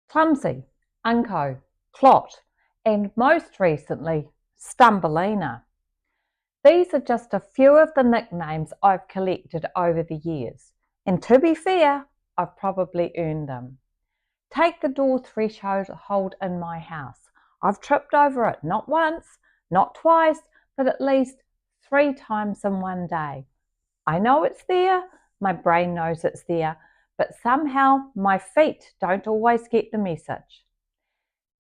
Clumsy, Unco, Clot, and most recently, Stumbalina. These are just a few of the nicknames I've collected over the years, and to be fair, I've probably earned them. Take the door threshold in my house. I've tripped over it not once, not twice, but at least 3 times in one day. I know it's there, my brain knows it's there, but somehow my feet don't always get the message.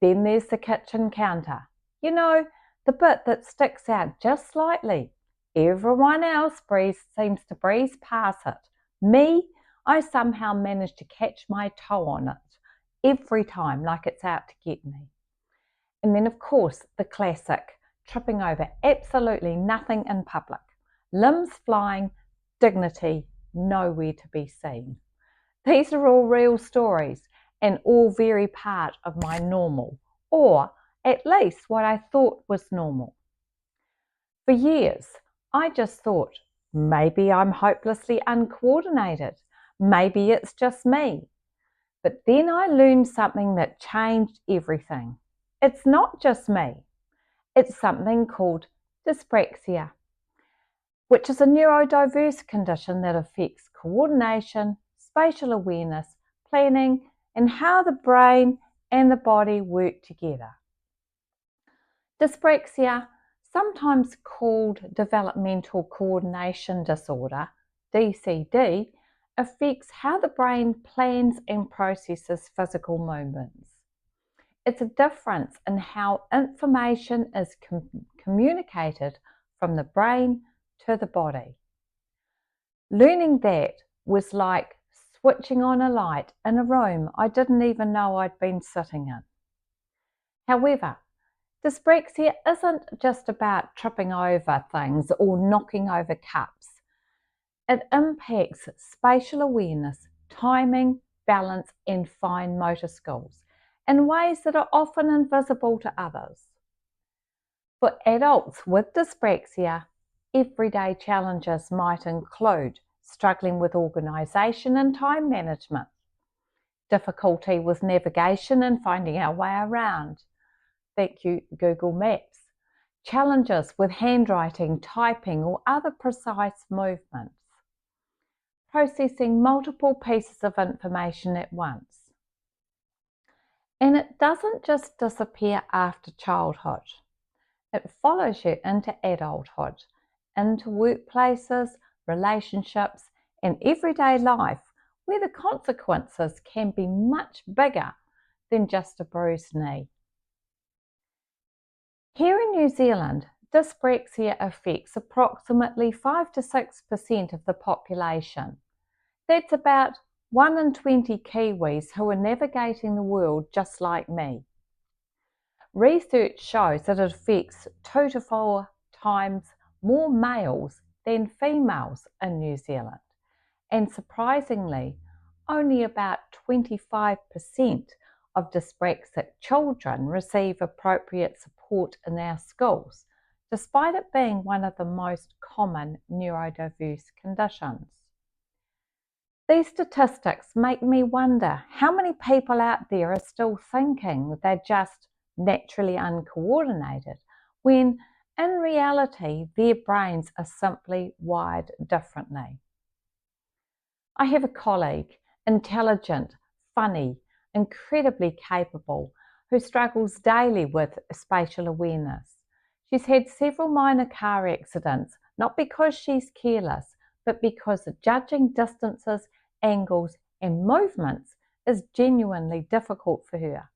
Then there's the kitchen counter. You know, the bit that sticks out just slightly. Everyone else seems to breeze past it. Me, I somehow manage to catch my toe on it every time, like it's out to get me. And then, of course, the classic, tripping over absolutely nothing in public. Limbs flying, dignity nowhere to be seen. These are all real stories and all very part of my normal, or at least what I thought was normal. For years, I just thought, maybe I'm hopelessly uncoordinated. Maybe it's just me. But then I learned something that changed everything. It's not just me. It's something called dyspraxia, which is a neurodiverse condition that affects coordination, spatial awareness, planning, and how the brain and the body work together. Dyspraxia, sometimes called developmental coordination disorder, DCD, affects how the brain plans and processes physical movements. It's a difference in how information is communicated from the brain to the body. Learning that was like switching on a light in a room I didn't even know I'd been sitting in. However, dyspraxia isn't just about tripping over things or knocking over cups. It impacts spatial awareness, timing, balance, and fine motor skills in ways that are often invisible to others. For adults with dyspraxia, everyday challenges might include struggling with organisation and time management, difficulty with navigation and finding our way around. Thank you, Google Maps. Challenges with handwriting, typing, or other precise movements. Processing multiple pieces of information at once. And it doesn't just disappear after childhood. It follows you into adulthood, into workplaces, relationships, and everyday life, where the consequences can be much bigger than just a bruised knee. Here in New Zealand, dyspraxia affects approximately 5 to 6% of the population. That's about 1 in 20 Kiwis who are navigating the world just like me. Research shows that it affects 2 to 4 times more males than females in New Zealand, and surprisingly, only about 25% of dyspraxic children receive appropriate support in our schools, despite it being one of the most common neurodiverse conditions. These statistics make me wonder how many people out there are still thinking they're just naturally uncoordinated, when in reality their brains are simply wired differently. I have a colleague, intelligent, funny, incredibly capable, who struggles daily with spatial awareness. She's had several minor car accidents, not because she's careless, but because judging distances, angles, and movements is genuinely difficult for her.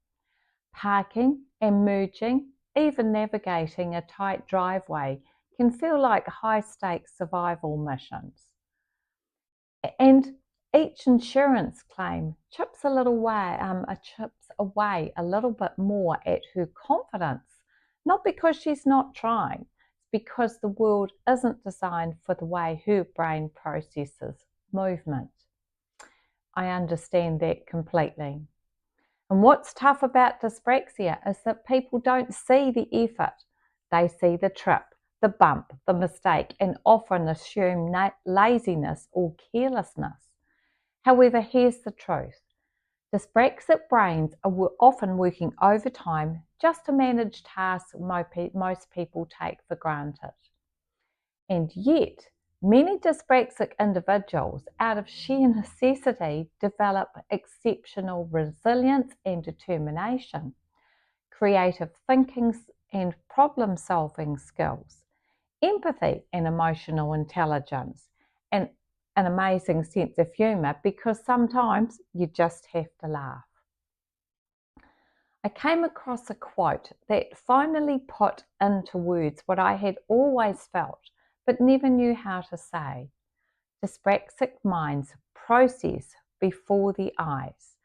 Parking and merging, even navigating a tight driveway, can feel like high-stakes survival missions. And each insurance claim chips away a little bit more at her confidence, not because she's not trying, because the world isn't designed for the way her brain processes movement. I understand that completely. And what's tough about dyspraxia is that people don't see the effort. They see the trip, the bump, the mistake, and often assume laziness or carelessness. However, here's the truth. Dyspraxic brains are often working overtime just to manage tasks most people take for granted. And yet, many dyspraxic individuals, out of sheer necessity, develop exceptional resilience and determination, creative thinking and problem-solving skills, empathy and emotional intelligence, and an amazing sense of humour, because sometimes you just have to laugh. I came across a quote that finally put into words what I had always felt but never knew how to say. Dyspraxic minds process before the eyes,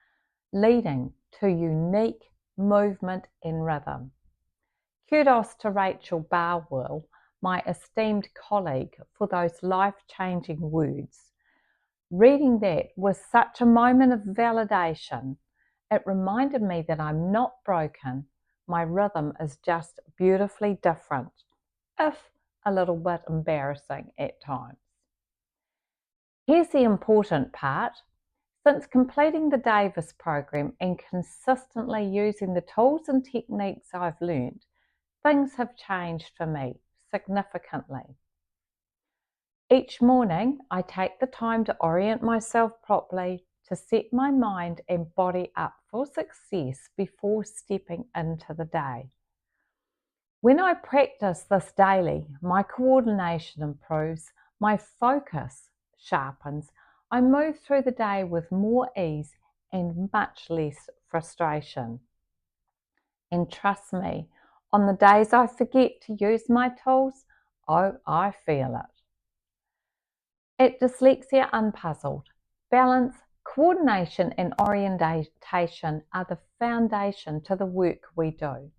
leading to unique movement and rhythm. Kudos to Rachel Barwell, my esteemed colleague, for those life-changing words. Reading that was such a moment of validation. It reminded me that I'm not broken. My rhythm is just beautifully different, if a little bit embarrassing at times. Here's the important part. Since completing the Davis program and consistently using the tools and techniques I've learned, things have changed for me significantly. Each morning, I take the time to orient myself properly, to set my mind and body up for success before stepping into the day. When I practice this daily, my coordination improves, my focus sharpens, I move through the day with more ease and much less frustration. And trust me, on the days I forget to use my tools, oh, I feel it. At Dyslexia Unpuzzled, balance, coordination and orientation are the foundation to the work we do.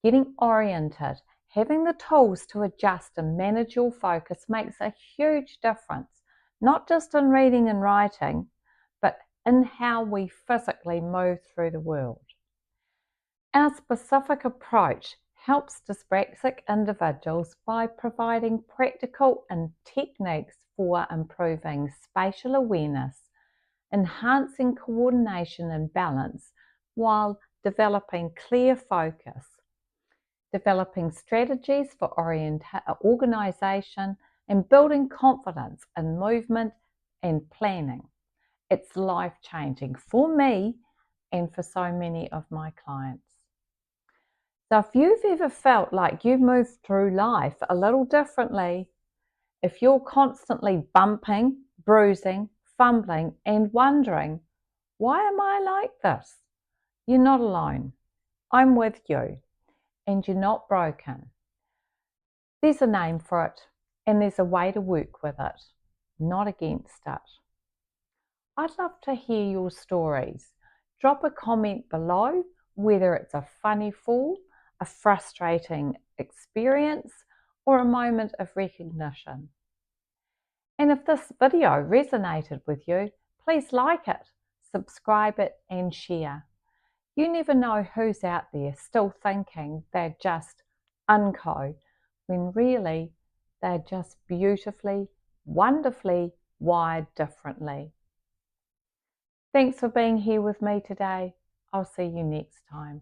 Getting oriented, having the tools to adjust and manage your focus makes a huge difference, not just in reading and writing, but in how we physically move through the world. Our specific approach helps dyspraxic individuals by providing practical and techniques for improving spatial awareness, enhancing coordination and balance, while developing clear focus, developing strategies for organisation, and building confidence in movement and planning. It's life-changing for me and for so many of my clients. So if you've ever felt like you've moved through life a little differently, if you're constantly bumping, bruising, fumbling, and wondering, why am I like this? You're not alone. I'm with you, and you're not broken. There's a name for it, and there's a way to work with it, not against it. I'd love to hear your stories. Drop a comment below, whether it's a funny fall, a frustrating experience, or a moment of recognition. And if this video resonated with you, please like it, subscribe it, and share. You never know who's out there still thinking they're just Unco, when really they're just beautifully, wonderfully wired differently. Thanks for being here with me today. I'll see you next time.